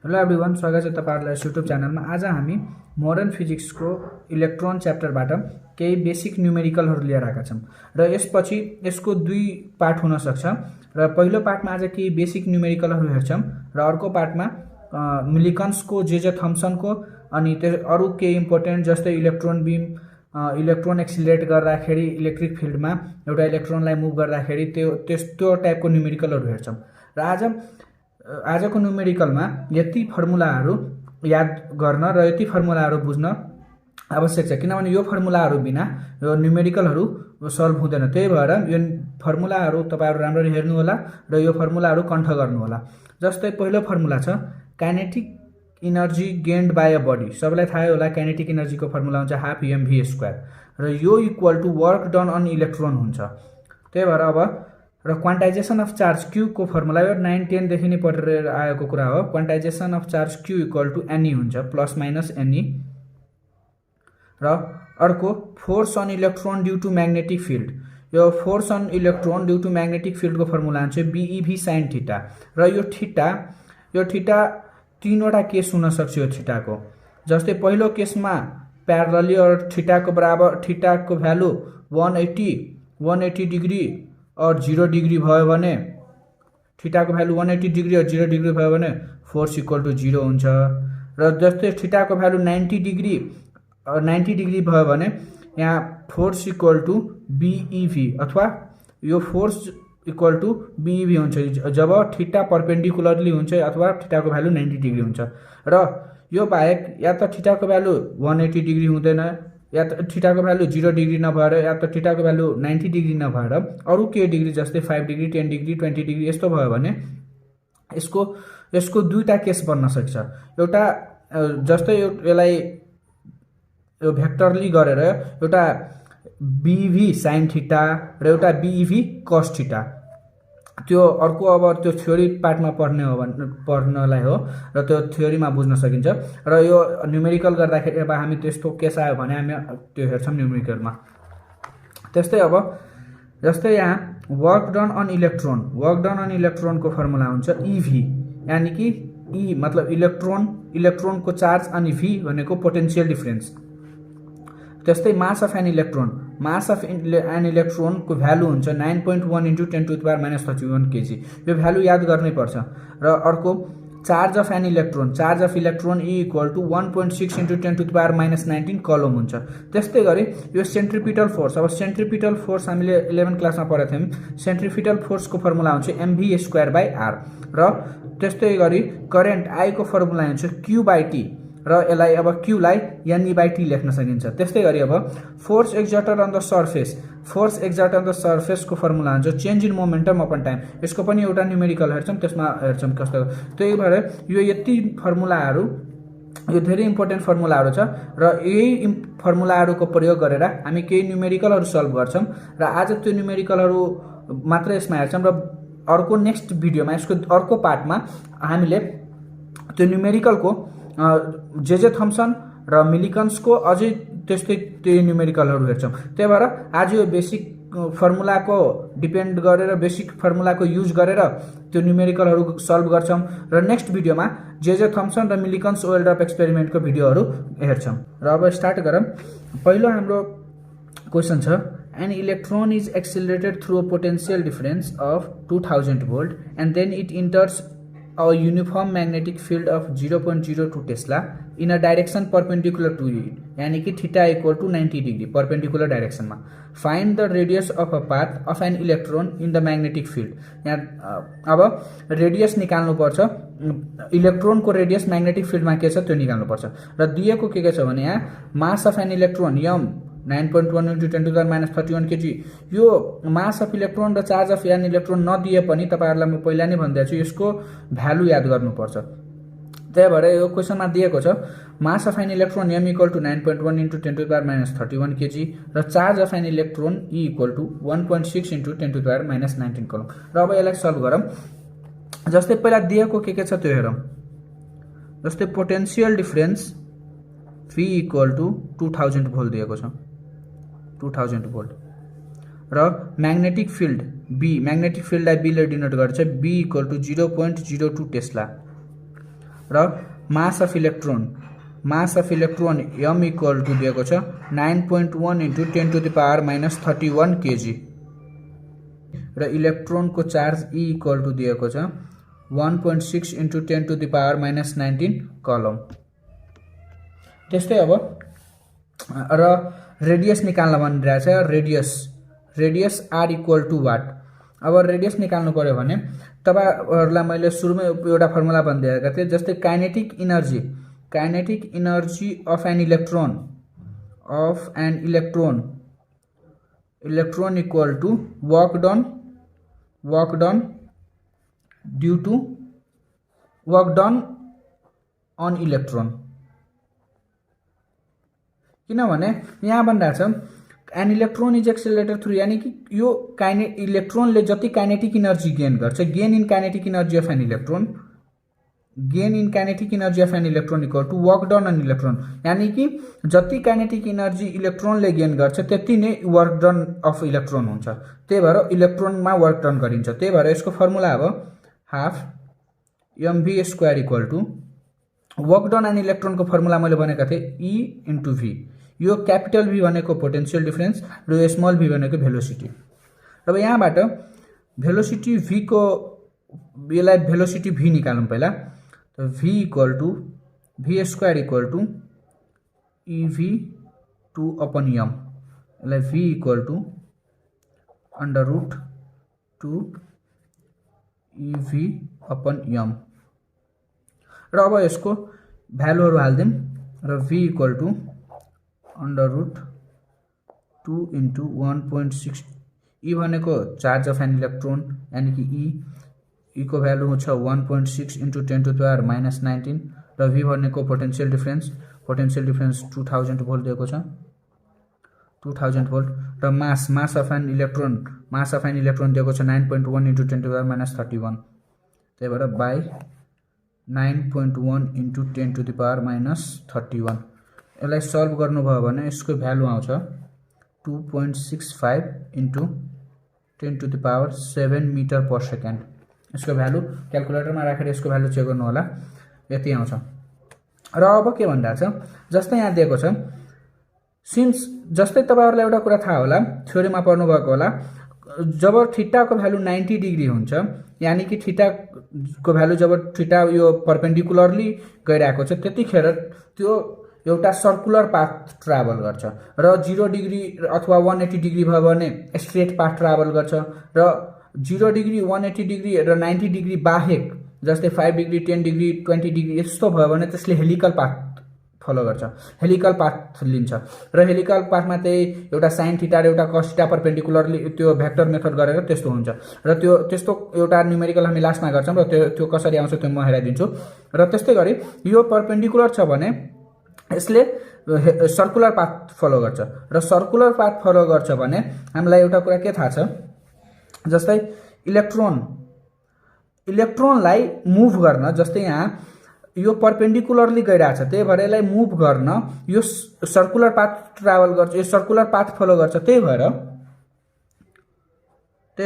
Hello everyone, स्वागत छ तपाईहरुलाई युट्युब च्यानलमा। आज हामी मोडर्न फिजिक्सको इलेक्ट्रोन च्याप्टरबाट केही बेसिक न्युमेरिकलहरु लिएर आएका छौं र यसपछि यसको दुई पार्ट हुन सक्छ। र पहिलो पार्टमा आज केही बेसिक न्युमेरिकलहरु हेर्छौं र अर्को पार्टमा मिलिकन्सको जे थम्सनको अनि अरु केही इम्पोर्टेन्ट जस्तै इलेक्ट्रोन बीम, इलेक्ट्रोन एक्सिलरेट गर्दाखेरि इलेक्ट्रिक फिल्डमा एउटा इलेक्ट्रोनलाई मुभ गर्दाखेरि त्यस्तो टाइपको न्युमेरिकलहरु हेर्छौं। र आजको न्युमेरिकलमा यति फर्मुलाहरु याद गर्न र यति फर्मुलाहरु बुझ्न आवश्यक छ, किनभने यो फर्मुलाहरु बिना यो न्युमेरिकलहरु सल्भ हुँदैन। त्यही भएर यो फर्मुलाहरु तपाईहरु राम्ररी हेर्नु होला र यो फर्मुलाहरु कण्ठ गर्नु होला। जस्तै पहिलो फर्मुला छ kinetic energy gained by a body. सबैलाई थाहै होला काइनेटिक एनर्जीको फर्मुला हुन्छ हाफ mv² र यो equal to work done on electron हुन्छ। त्यही भएर अब र क्वान्टाइजेसन अफ चार्ज क्यू को फर्मुला यो 9-10 देखि नै पढेर आएको कुरा हो। Quantisation of charge Q equal to ne हुन्छ, प्लस माइनस ne। र अर्को force on electron due to magnetic field. यो force on electron due to magnetic field को फर्मुला हुन्छ bev sin थीटा। र यो थीटा तीनवटा केस हुन सक्छ यो थीटाको। जस्तै पहिलो केसमा प्यारलली और थीटा को बराबर थीटा को भ्यालु 180 डिग्री और 0 डिग्री भयो भने, थीटा को भ्यालु 180 डिग्री और 0 डिग्री भयो भने फोर्स इक्वल टु 0 हुन्छ। र जस्तै थीटा को भ्यालु 90 डिग्री और 90 डिग्री भयो भने यहाँ फोर्स इक्वल टु bev अथवा यो फोर्स इक्वल टु bev हुन्छ जब थीटा परपेन्डिकुलरली हुन्छ अथवा थीटा को भ्यालु 90 डिग्री हुन्छ। र यो बाहेक या त थीटा को भ्यालु 180 डिग्री हुँदैन, या त थीटा को भ्यालु 0 डिग्री नभएर, या त थीटा को भ्यालु 90 डिग्री नभएर अरु के डिग्री जस्तै 5 डिग्री, 10 डिग्री, 20 डिग्री यस्तो भयो भने यसको दुईटा केस बन्न सक्छ। एउटा जस्तै यसलाई यो भेक्टरली गरेर एउटा bev sin थीटा र एउटा bev cos थीटा, त्यो अर्को अब त्यो थ्योरी पार्टमा पढ्नलाई हो र त्यो थ्योरीमा बुझ्न सकिन्छ। र यो न्युमेरिकल गर्दाखेरि अब हामी त्यस्तो केस आयो भने हामी त्यो हेर्छौं न्युमेरिकलमा। त्यस्तै अब जस्तै यहाँ वर्क डन अन इलेक्ट्रोन को फर्मुला हुन्छ ev, यानी कि e मतलब इलेक्ट्रोन को चार्ज अनि v भनेको पोटेन्शियल डिफरेन्स। त्यस्तै मास अफ एन इलेक्ट्रोन को भ्यालु हुन्छ 9.1 × 10⁻³ kg। यो भ्यालु याद गर्नै पर्छ। र अर्को charge of electron E equal to 1.6 × 10⁻19 कलम हुन्छ। त्यस्तै गरी यो सेन्ट्रिपिटल फोर्स, अब सेन्ट्रिपिटल फोर्स हामीले 11 क्लासमा पढेका थियौं। सेन्ट्रिपिटल फोर्स को फर्मुला हुन्छ mv²/r। र त्यस्तै गरी करेन्ट I को फर्मुला हुन्छ q/t र यसलाई अब q लाई ne/t लेख्न सकिन्छ। त्यस्तै गरी अब force exerted on the surface को फर्मुला हुन्छ change in momentum upon time. यसको पनि एउटा न्युमेरिकल हेर्छौं, त्यसमा हेर्छौं कस्तो। त्यही भएर यो यति फर्मुलाहरु, यो धेरै इम्पोर्टेन्ट फर्मुलाहरु छ र यही फर्मुलाहरुको प्रयोग गरेर हामी केही न्युमेरिकलहरु सल्भ गर्छौं। र आज त्यो न्युमेरिकलहरु मात्र यसमा हेर्छौं र अर्को नेक्स्ट भिडियोमा यसको अर्को पार्टमा हामीले त्यो न्युमेरिकलको जे थम्सन र मिलिकन्सको अझै त्यस्तै त्यो न्युमेरिकलहरु हेर्छौं। त्यही भएर आज यो बेसिक फर्मुलाको डिपेन्ड गरेर, बेसिक फर्मुलाको युज गरेर त्यो न्युमेरिकलहरु सल्भ गर्छौं र नेक्स्ट भिडियोमा जे थम्सन र मिलिकन्स ओइल ड्रप एक्सपेरिमेन्टको भिडियोहरु हेर्छौं। र अब स्टार्ट गरौँ। पहिलो हाम्रो क्वेशन छ an electron is accelerated through a potential difference of 2000 volt and then it enters a uniform magnetic field of 0.02 Tesla in a direction perpendicular to it, यानी कि theta equal to 90 degree perpendicular डाइरेक्सनमा। Find the radius of a path of an electron in the magnetic field. यहाँ अब radius निकाल्नु पर्छ, electron को radius magnetic फिल्डमा के छ त्यो निकाल्नु पर्छ। र दिएको के छ भने यहाँ mass of an electron m 9.1 × 10⁻31 kg। यो मास अफ इलेक्ट्रोन र चार्ज अफ एन इलेक्ट्रोन नदिए पनि तपाईहरुलाई म पहिला नै भन्दै छु यसको भ्यालु याद गर्नुपर्छ। त्यही भएर यो क्वेशनमा दिएको छ mass of an electron m equal to 9.1 × 10⁻31 kg र charge of an electron E equal to 1.6 × 10⁻19 कलम। र अब यसलाई सल्भ गरौँ। जस्तै पहिला दिएको के छ त्यो हेरौँ। जस्तै potential difference V equal to 2000 volt दिएको छ, 2000 भोल्ट। र म्याग्नेटिक फिल्ड B, म्याग्नेटिक फिल्डलाई B ले डिनोट गर्छ, B इक्वल टु 0.02 टेस्ला। र mass of electron m equal to दिएको छ 9.1 × 10⁻³ kg र इलेक्ट्रोनको चार्ज E इक्वल टू दिएको छ 1.6 × 10⁻19 कलम। त्यस्तै अब र रेडियस निकाल्न भनिरहेछ। Radius r equal to what. अब रेडियस निकाल्नु पर्यो भने तपाईहरुलाई मैले सुरुमै एउटा फर्मुला भनिदिएका थिए, जस्तै kinetic energy of an electron equal to work done on electron. किनभने यहाँ भनिरहेछ an electron is accelerated through, यानी कि यो इलेक्ट्रोनले जति काइनेटिक इनर्जी गेन गर्छ, gain in kinetic energy of an electron equal to work done on electron, यानी कि जति काइनेटिक इनर्जी इलेक्ट्रोनले गेन गर्छ त्यति नै वर्क डन अफ इलेक्ट्रोन हुन्छ। त्यही भएर इलेक्ट्रोनमा वर्क डन गरिन्छ। त्यही भएर यसको फर्मुला अब half mv² equal to work done an इलेक्ट्रोनको फर्मुला मैले भनेका थिएँ E × V। यो क्यापिटल V भनेको पोटेन्शियल डिफरेन्स र यो स्मल v भनेको भेलोसिटी। अब यहाँबाट भेलोसिटी V को यसलाई भेलोसिटी V निकालौं पहिला। तो V equal to v² equal to ev/m, यसलाई V इक्वल टू √2 ev/m र अब यसको भ्यालुहरु हाल्दिम र V इक्वल टू √2 × 1.6। E भनेको चार्ज अफ एन इलेक्ट्रोन, यानी कि E को भ्यालु छ 1.6 × 10⁻19 र V भनेको पोटेन्शियल डिफरेन्स 2000 भोल्ट दिएको छ, 2000 भोल्ट र मास अफ एन इलेक्ट्रोन दिएको छ 9.1 × 10⁻31। त्यही भएर बाइ 9.1 × 10⁻31। यसलाई सल्भ गर्नुभयो भने यसको भ्यालु आउँछ 2.65 × 10⁻7 मिटर पर सेकेन्ड। यसको भ्यालु क्याल्कुलेटरमा राखेर यसको भ्यालु चेक गर्नु होला, यति आउँछ। र अब के भनिरहेछ, जस्तै यहाँ दिएको छ जस्तै तपाईहरुलाई एउटा कुरा थाहा होला, थ्योरीमा पढ्नु भएको होला, जब थीटा को भ्यालु 90 डिग्री हुन्छ, यानी कि थीटा को भ्यालु जब थीटा यो परपेन्डिकुलरली गइरहेको छ त्यतिखेर त्यो एउटा सर्कुलर पाथ ट्राभल गर्छ र 0 डिग्री अथवा 180 डिग्री भयो भने स्ट्रेट पाथ ट्राभल गर्छ र 0 डिग्री 180 डिग्री र 90 डिग्री बाहेक जस्तै 5 डिग्री 10 डिग्री 20 डिग्री यस्तो भयो भने त्यसले हेलिकल पाथ फलो गर्छ, हेलिकल पाथ लिन्छ र हेलिकल पाथमा त्यही एउटा साइन थीटा र एउटा कस थीटा परपेन्डिकुलरली त्यो भेक्टर मेथड गरेर त्यस्तो हुन्छ र त्यो त्यस्तो एउटा न्यूमेरिकल हामी लास्टमा गर्छौं र त्यो कसरी आउँछ त्यो म हेराइदिन्छु। र त्यस्तै गरी यो परपेन्डिकुलर छ भने यसले सर्कुलर पाथ फलो गर्छ र सर्कुलर पाथ फलो गर्छ भने हामीलाई एउटा कुरा के थाहा छ, जस्तै इलेक्ट्रोनलाई मुभ गर्न, जस्तै यहाँ यो परपेन्डिकुलरली गइरहेछ, त्यही भएर यसलाई मुभ गर्न यो सर्कुलर पाथ ट्राभल गर्छ, यो सर्कुलर पाथ फलो गर्छ। त्यही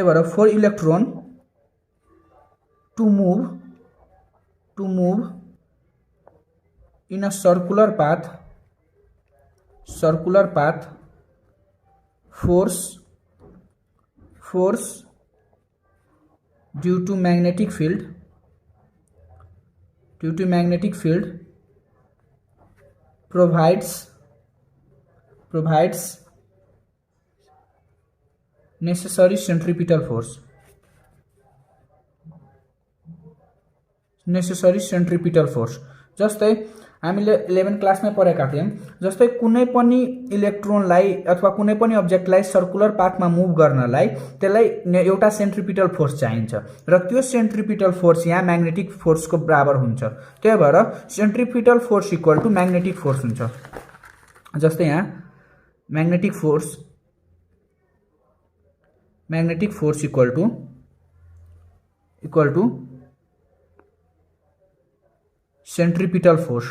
भएर for electron to move in a circular path force due to magnetic field provides necessary centripetal force। जस्तै हामीले 11 क्लासमै पढेका थियौं, जस्तै कुनै पनि इलेक्ट्रोनलाई अथवा कुनै पनि अब्जेक्टलाई सर्कुलर पाथमा मुभ गर्नलाई त्यसलाई एउटा सेन्ट्रिपिटल फोर्स चाहिन्छ र त्यो सेन्ट्रिपिटल फोर्स यहाँ म्याग्नेटिक फोर्सको बराबर हुन्छ। त्यही भएर centripetal force equal to magnetic force हुन्छ। जस्तै यहाँ magnetic force equal to centripetal force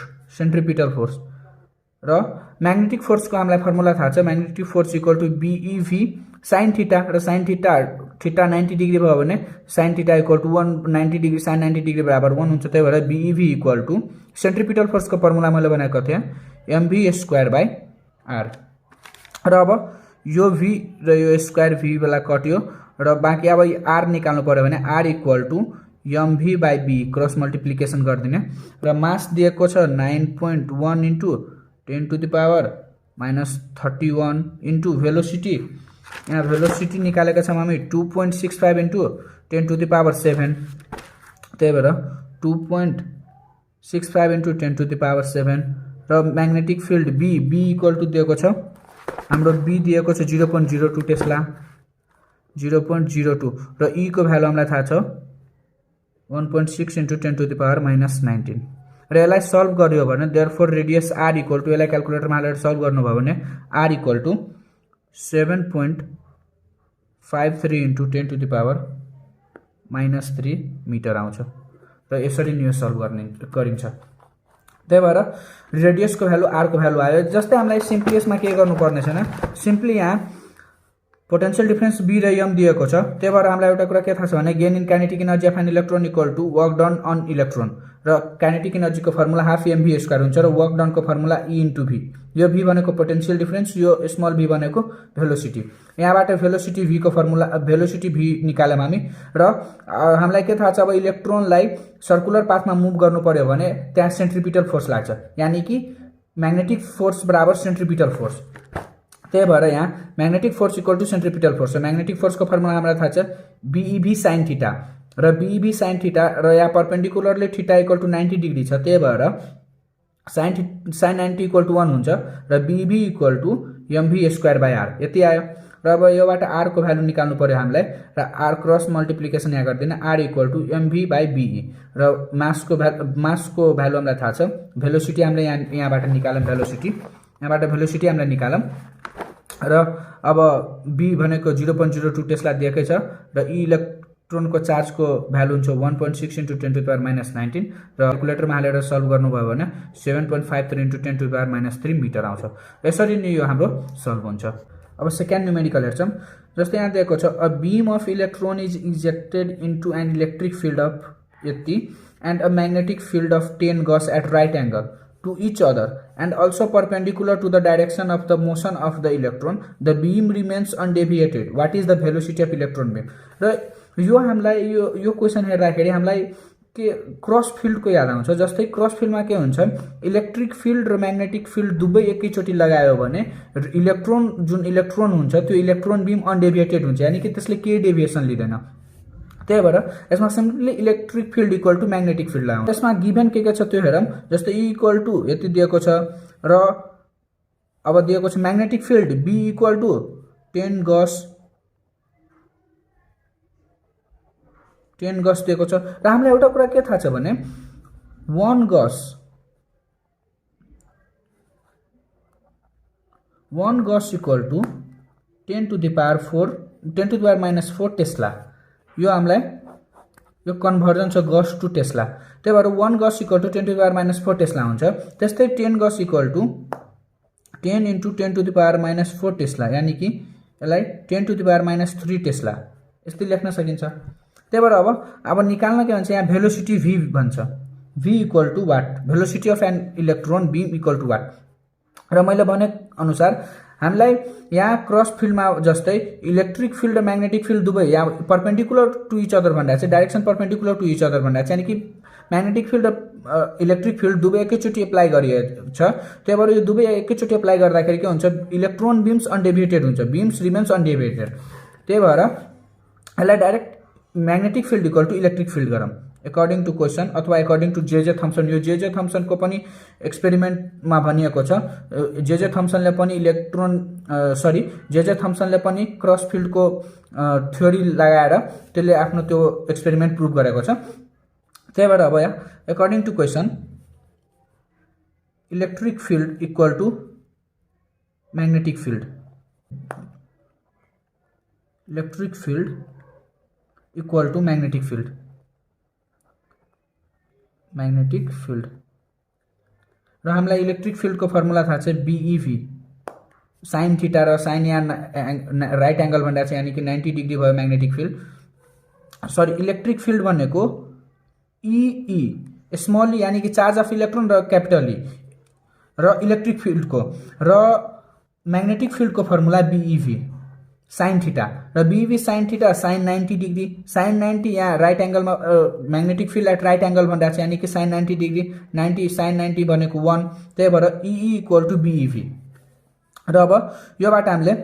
र म्याग्नेटिक फोर्स को हामीलाई फर्मुला थाहा छ, magnetic force equal to BeV sin theta र sin थीटा थीटा 90 डिग्री भयो भने sin theta equal to 190 degree sin 90 degree बराबर 1 हुन्छ। त्यही भएर BEV equal to centripetal फोर्सको formula मैले बनाएको थिएँ mv²/r। र अब यो v र यो स्क्वायर v वाला कट्यो र बाँकी अब r निकाल्नु पर्यो भने r equal to mv/b cross multiplication गरिदिने र मास दिएको छ 9.1 इन्टु 10⁻−31 इन्टु भेलोसिटी। यहाँ भेलोसिटी निकालेका छौँ हामी 2.65 इन्टु 10⁻7। त्यही भएर 2.65 इन्टु 10⁻7 र magnetic field b equal to दिएको छ हाम्रो b दिएको छ 0.02 टेस्ला 0.02 र e को भ्यालु हामीलाई थाहा छ 1.6 इन्टु 10⁻−19 र यसलाई सल्भ गर्यो भने therefore radius r equal to यसलाई क्याल्कुलेटरमा हालेर सल्भ गर्नुभयो भने r equal to 7.53 into 10⁻−3 metre आउँछ र यसरी नि यो सल्भ गरिन्छ। त्यही भएर रेडियसको भ्यालु r को भ्यालु आयो। जस्तै हामीलाई सिम्पली यसमा के गर्नुपर्ने छैन, सिम्पली यहाँ पोटेन्शियल डिफरेन्स b र m दिएको छ। त्यही भएर हामीलाई एउटा कुरा के थाहा छ भने gain in kinetic energy of an electron equal to work done on electron र काइनेटिक एनर्जीको फर्मुला हाफ mv² हुन्छ र वर्क डनको फर्मुला e इन्टु v। यो v भनेको पोटेन्शियल डिफरेन्स, यो स्मल v भनेको भेलोसिटी। यहाँबाट भेलोसिटी v को फर्मुला भेलोसिटी v निकाल्यौँ हामी र हामीलाई के थाहा छ अब इलेक्ट्रोनलाई सर्कुलर पाथमा मुभ गर्नु पर्यो भने त्यहाँ सेन्ट्रिपिटल फोर्स लाग्छ, यानी कि म्याग्नेटिक फोर्स बराबर सेन्ट्रिपिटल फोर्स। त्यही भएर यहाँ magnetic force equal to centripetal force र म्याग्नेटिक फोर्सको फर्मुला हामीलाई थाहा छ BEV sin थीटा र BEV sin थीटा र यहाँ perpendicularly theta equal to 90 degree छ। त्यही भएर sin 90 इक्वल टु 1 हुन्छ र BEV इक्वल टु mv²/r यति आयो। र अब योबाट r को भ्यालु निकाल्नु पर्यो हामीलाई र r क्रस मल्टिप्लिकेसन यहाँ गरिदिने r इक्वल टु mv/be र मासको भ्यालु हामीलाई थाहा छ। भेलोसिटी हामीले यहाँबाट निकालौँ, यहाँबाट भेलोसिटी हामीले निकालौँ र अब b भनेको 0.02 टेस्ला दिएकै छ र इलेक्ट्रोनको चार्जको भ्यालु हुन्छ 1.6 इन्टु 10⁻−19 र क्याल्कुलेटरमा हालेर सल्भ गर्नुभयो भने 7.53 इन्टु 10⁻−3 मिटर आउँछ। यसरी नै यो हाम्रो सल्भ हुन्छ। अब सेकेन्ड न्युमेरिकल हेर्छौँ। जस्तै यहाँ दिएको छ a beam of electron is injected into an electric field of यति and a magnetic field of 10 gauss at right angle to each other and also perpendicular to the direction of the motion of the electron, the beam remains undeviated. What is the velocity of electron beam? र यो हामीलाई यो question हेर्दाखेरि हामीलाई के cross फिल्डको याद आउँछ। जस्तै क्रस फिल्डमा के हुन्छ, इलेक्ट्रिक फिल्ड र म्याग्नेटिक फिल्ड दुवै एकैचोटि लगायो भने जुन इलेक्ट्रोन हुन्छ त्यो इलेक्ट्रोन बीम अनडेभिएटेड हुन्छ, यानी कि त्यसले केही डेभिएसन लिँदैन। त्यही भएर यसमा simply electric field equal to magnetic field आउँछ। यसमा गिभन के छ त्यो हेरौँ। जस्तै E इक्वल टु यति दिएको छ र अब दिएको छ magnetic field B equal to 10 gauss दिएको छ र हामीलाई एउटा कुरा के थाहा छ भने 1 गस इक्वल टु 10⁻⁻⁴ टेस्ला। यो हामीलाई यो कन्भर्जन छ गस टु टेस्ला। त्यही भएर 1 गस इक्वल टु 10⁻⁴ टेस्ला हुन्छ। त्यस्तै 10 गस इक्वल टु 10 इन्टु 10⁻⁴ टेस्ला, यानी कि यसलाई 10⁻³ टेस्ला यस्तै लेख्न सकिन्छ। त्यही भएर अब निकाल्न के भन्छ, यहाँ भेलोसिटी v भन्छ, v equal to what, velocity of an electron beam equal to what. र मैले भने अनुसार हामीलाई यहाँ क्रस फिल्डमा जस्तै इलेक्ट्रिक फिल्ड र म्याग्नेटिक फिल्ड दुवै यहाँ पर्पेन्डिकुलर टु इच अदर भनिरहेको छ, direction perpendicular to each other भनिरहेको छ, यानी कि म्याग्नेटिक फिल्ड र इलेक्ट्रिक फिल्ड दुवै एकैचोटि एप्लाई गरिएको छ। त्यही भएर यो दुवै एकैचोटि एप्लाई गर्दाखेरि के हुन्छ, इलेक्ट्रोन बीम्स अनडेभिएटेड हुन्छ, बीम्स रिमेन्स अनडेभिएटेड। त्यही भएर यसलाई direct magnetic field equal to electric field गरौँ एकर्डिङ टु क्वेसन अथवा एकर्डिङ टु जे थम्सन। यो जे थम्सनको पनि एक्सपेरिमेन्टमा भनिएको छ। जे थम्सनले पनि जे थम्सनले पनि क्रस फिल्डको थ्योरी लगाएर त्यसले आफ्नो त्यो एक्सपेरिमेन्ट प्रुभ गरेको छ। त्यही भएर अब यहाँ according to question electric field equal to magnetic field, electric field equal to magnetic field र हामीलाई इलेक्ट्रिक फिल्डको फर्मुला थाहा छ BEV साइन थीटा र साइन या राइट एंगल भन्दा चाहिँ यानी कि 90 डिग्री भयो magnetic field sorry electric field भनेको ई स्मॉल ई यानी कि चार्ज अफ इलेक्ट्रोन र कैपिटल ई र इलेक्ट्रिक फिल्ड को र मैग्नेटिक फिल्ड को फर्मुला बीईवी साइन थीटा र B E V sine theta sine 90 degree sine 90 यहाँ राइट एंगल में magnetic field at right angle भन्दा चाहिँ यानी कि साइन 90 डिग्री 90 साइन 90 भनेको 1 त्यही भएर ई इक्वल टू बीईवी र अब योबाट हामीले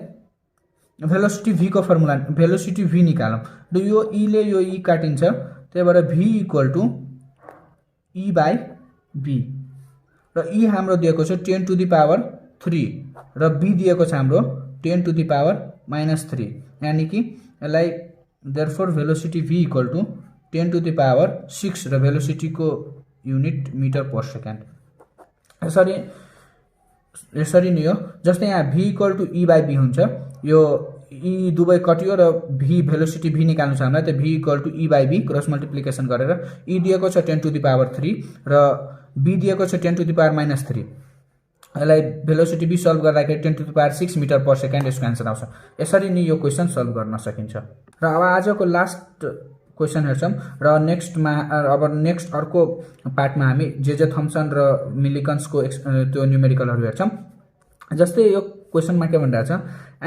भेलोसिटी v को फर्मुला भेलोसिटी v निकालौं र यो e ले यो e काटिन्छ त्यही भएर v equal to e by b र e हाम्रो दिएको छ 10 टु द पावर 3 र b दिएको छ हाम्रो 10 टु द पावर -3 यानी कि यसलाई therefore velocity v equal to 10 to the power 6 र भेलोसिटी को युनिट मिटर पर सेकेन्ड यसरी नै हो जस्तै यहाँ v equal to e by b हुन्छ यो e दुवै कटियो र v भेलोसिटी v निकाल्नु छ हामीलाई त v equal to e by b cross multiplication गरेर e दिएको छ 10 टु द पावर 3 र b दिएको छ 10 टु द पावर -3 यसलाई भेलोसिटी v सल्भ गर्दाखेरि 10 to the power 6 metre per second यसको आन्सर आउँछ यसरी नै यो क्वेशन सल्भ गर्न सकिन्छ र अब आजको लास्ट क्वेशन हेर्छौं र नेक्स्ट अर्को पार्टमा हामी जे थम्सन र मिलिकन्स को त्यो न्यूमेरिकलहरु हेर्छौं जस्तै यो क्वेशनमा के भनिरहेछ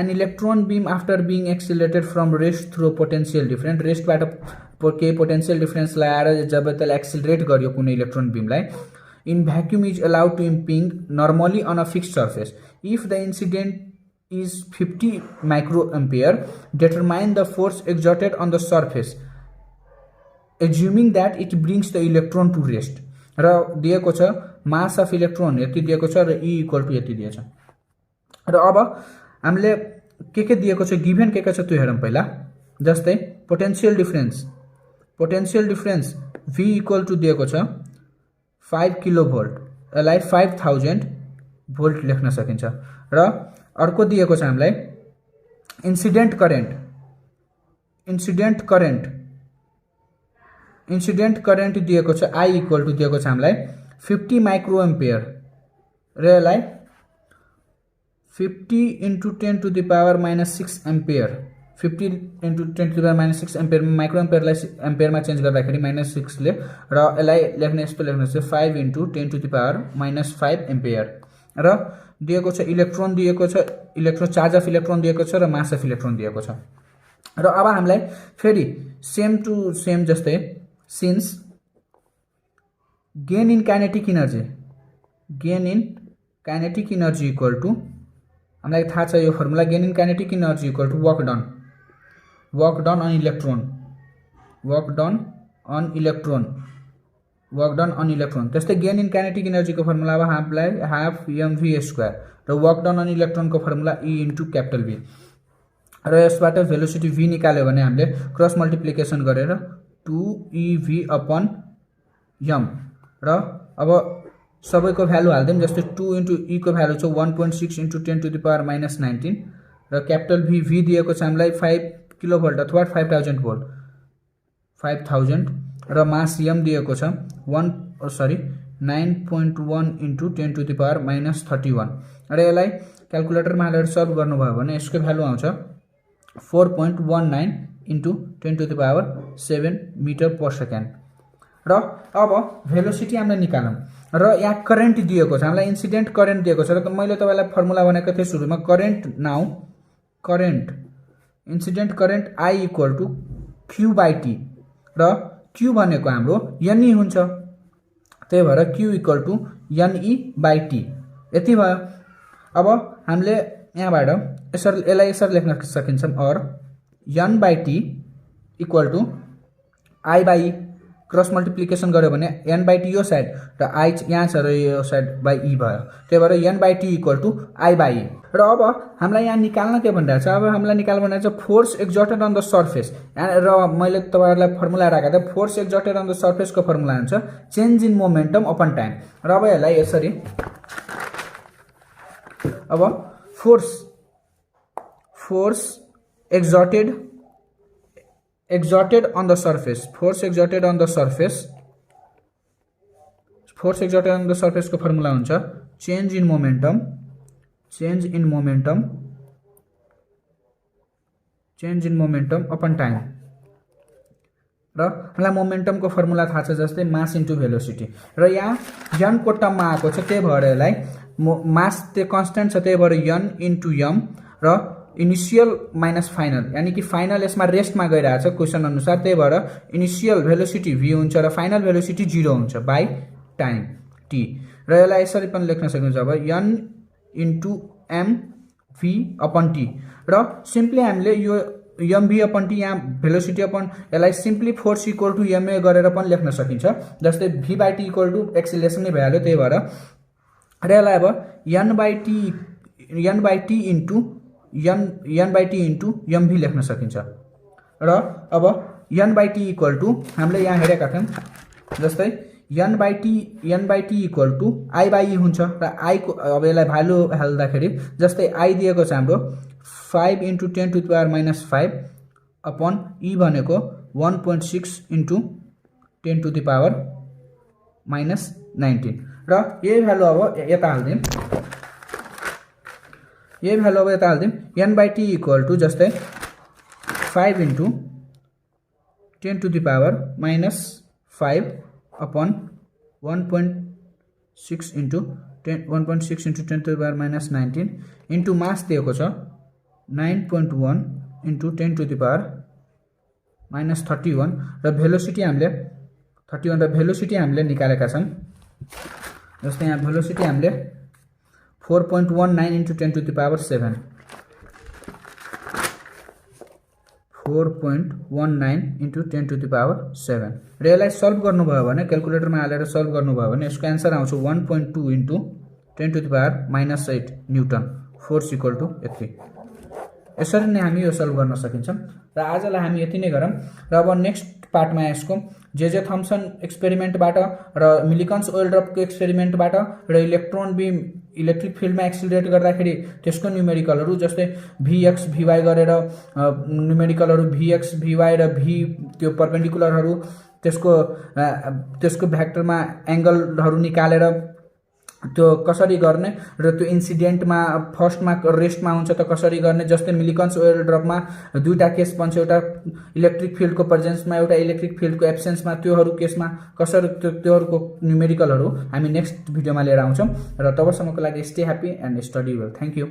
an electron beam after being accelerated from rest through potential different रेस्टबाट के पोटेन्शियल डिफरेन्स लगाएर जब त्यसले एक्सिलरेट गर्यो कुनै इलेक्ट्रोन बीमलाई in vacuum is allowed to impinge normally on a fixed surface if the incident is 50 microampere determine the force exerted on the surface assuming that it brings the electron to rest र दिएको छ mass of electron यति दिएको छ र e equal to यति दिएको छ र अब हामीले के दिएको छ गिभन के छ त्यो हेरौं पहिला जस्तै potential difference v equal to दिएको छ 5 किलोभोल्ट यसलाई 5000 भोल्ट लेख्न सकिन्छ र अर्को दिएको छ हामीलाई इन्सिडेन्ट करेन्ट दिएको छ I इक्वल टु दिएको छ हामीलाई 50 माइक्रोएम्पियर र यसलाई 50 into 10 to the power -6 ampere 50 into 10 to the power -6 ampere माइक्रोएम्पियरलाई एम्पियरमा चेन्ज गर्दाखेरि -6 ले र यसलाई लेख्ने यस्तो लेख्नु छ 5 into 10 to the power -5 ampere र दिएको छ इलेक्ट्रोन दिएको छ इलेक्ट्रोन चार्ज अफ इलेक्ट्रोन दिएको छ र मास अफ इलेक्ट्रोन दिएको छ र अब हामीलाई फेरि सेम टु सेम जस्तै since gain in kinetic energy equal to हामीलाई थाहा छ यो फर्मुला gain in kinetic energy equal to work done on electron त्यस्तै गेन इन काइनेटिक एनर्जी को फर्मुला अब हामीलाई हाफ mv² र वर्क डन अन इलेक्ट्रोन को formula E into capital V र यसबाट भेलोसिटी v निकाल्यो भने हामीले क्रस मल्टिप्लिकेसन गरेर 2ev अपन m र अब सबैको भ्यालु हाल्दियौं जस्तै 2 इन्टु e को भ्यालु छ 1.6 इन्टु 10 टु द पावर -19 र क्यापिटल V दिएको छ हामीलाई 5 किलोभोल्ट अथवा 5000 भोल्ट 5000 र मास m दिएको छ 9.1 इन्टु 10 टु द पावर -31 र यसलाई क्याल्कुलेटरमा हालेर सल्भ गर्नुभयो भने यसको भ्यालु आउँछ 4.19 into 10 to the power 7 metre per second र अब भेलोसिटी हामीले निकालौं र यहाँ करेन्ट दिएको छ हामीलाई इन्सिडेन्ट करेन्ट दिएको छ र मैले तपाईलाई फर्मुला भनेको थिएँ सुरुमा incident current I equal to q by t र q भनेको हाम्रो ne हुन्छ त्यही भएर q equal to ne by t यति भयो अब हामीले यहाँबाट यसलाई यसरी लेख्न सकिन्छौं और n by t equal to I by cross multiplication गर्यो भने n बाई t यो साइड र I यहाँ छ र यो साइड बाई e भयो त्यही भएर n by t equal to I by e र अब हामीलाई यहाँ निकाल्न के भनिरहेको छ अब हामीलाई निकाल्न भनिरहेको छ force exerted on the surface र मैले तपाईहरुलाई फर्मुला राखेको थिएँ force exerted on the surface को फर्मुला हुन्छ change in momentum upon time र अब यसलाई यसरी अब force exerted on the surface को फर्मुला हुन्छ change in momentum change in momentum upon time र मलाई मोमेन्टमको फर्मुला थाहा छ जस्तै मास इन्टु भेलोसिटी र यहाँ यन को टर्ममा आएको छ त्यही भएर यसलाई मास त्यो कन्स्टेन्ट छ त्यही भएर यन इन्टु यम र इनिसियल माइनस फाइनल यानी कि फाइनल यसमा रेस्टमा गइरहेछ क्वेसन अनुसार त्यही भएर इनिसियल भेलोसिटी v हुन्छ र फाइनल भेलोसिटी 0 हुन्छ बाइ टाइम t र यसलाई यसरी पनि लेख्न सकिन्छ अब n into m v upon t र सिम्पली हामीले यो mv अपन t यहाँ भेलोसिटी अपन यसलाई simply force equal to ma गरेर पनि लेख्न सकिन्छ जस्तै v by t equal to acceleration नै भइहाल्यो त्यही भएर र यसलाई अब n by t into mv लेख्न सकिन्छ र अब n by t equal to हामीले यहाँ हेरेका थियौं जस्तै n by t equal to i by e हुन्छ र i को अब यसलाई भ्यालु हाल्दाखेरि जस्तै i दिएको छ हाम्रो 5 into 10 to the power minus 5 upon e भनेको 1.6 into 10 to the power minus 19 र यही भ्यालु अब यता हाल्दियौं n by t equal to जस्तै 5 into 10 to the power minus 5 upon 1.6 into 10 to the power minus 19 into mass दिएको छ 9.1 into 10 to the power minus 31 र भेलोसिटी हामीले 31 र भेलोसिटी हामीले निकालेका छौं जस्तै यहाँ भेलोसिटी हामीले 4.19 into 10 to the power 7 4.19 into 10 to the power 7 र यसलाई सल्भ गर्नुभयो भने क्याल्कुलेटरमा हालेर सल्भ गर्नुभयो भने यसको आन्सर आउँछ 1.2 into 10 to the power minus 8 newton force equal to यति यसरी नै हामी यो सल्भ गर्न सकिन्छ र आजलाई हामी यति नै गरौँ र अब नेक्स्ट पार्टमा यसको जे थम्सन एक्सपेरिमेन्टबाट र मिलिकन्स ओइल ड्रपको एक्सपेरिमेन्टबाट र इलेक्ट्रोन बीम इलेक्ट्रिक फिल्डमा एक्सिलरेट गर्दाखेरि त्यसको न्युमेरिकलहरू जस्तै vx vy गरेर न्युमेरिकलहरू vx vy र v त्यो परपेन्डिकुलरहरू त्यसको भेक्टरमा एंगलहरू निकालेर त्यो कसरी गर्ने र त्यो इन्सिडेन्टमा फर्स्टमा रेस्टमा हुन्छ त कसरी गर्ने जस्तै मिलिकन्स ओइल ड्रपमा दुईटा केस बन्छ एउटा इलेक्ट्रिक फिल्डको प्रेजेन्समा एउटा इलेक्ट्रिक फिल्डको एब्सेन्समा त्योहरू केसमा कसरी त्योहरूको न्युमेरिकलहरू हामी नेक्स्ट भिडियोमा लिएर आउँछौं र तबसम्मको लागि stay happy and study well thank you